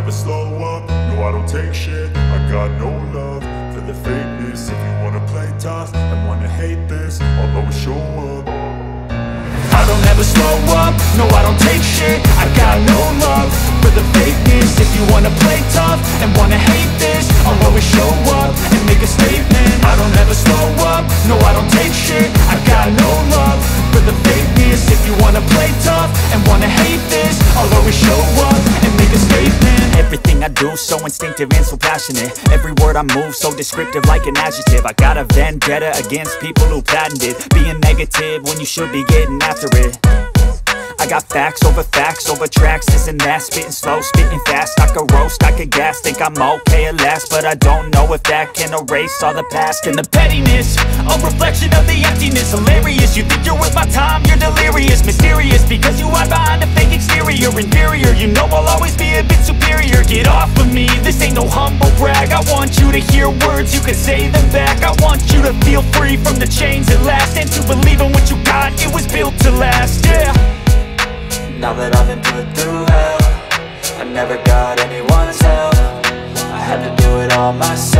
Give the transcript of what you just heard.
never slow up, no I don't take shit. I got no love for the fakeness. If you wanna play tough and wanna hate this, I'll always show up. I don't ever slow up, no I don't take shit. I got no love for the fakeness. If you wanna play tough and wanna hate this, I'll always show up and make a statement. I don't ever slow up, no I don't take shit. I got no love for the fakeness. If you wanna play tough and wanna hate this, I'll always show up and make a statement. Everything I do so instinctive and so passionate. Every word I move so descriptive like an adjective. I got a vendetta against people who patented being negative when you should be getting after it. I got facts over tracks, this and that. Spitting slow, spitting fast. I could roast, I could gas. Think I'm okay at last, but I don't know if that can erase all the past. And the pettiness, a reflection of the emptiness. Hilarious, you think you're worth my time, you're delirious. Mysterious, because you hide behind a fake exterior. Inferior, you know I'll always be a bit superior. Get off of me, this ain't no humble brag. I want you to hear words, you can say them back. I want you to feel free from the chains at last, and to believe in what you got, it was built to last, yeah. Now that I've been put through hell, I never got anyone's help. I had to do it all myself.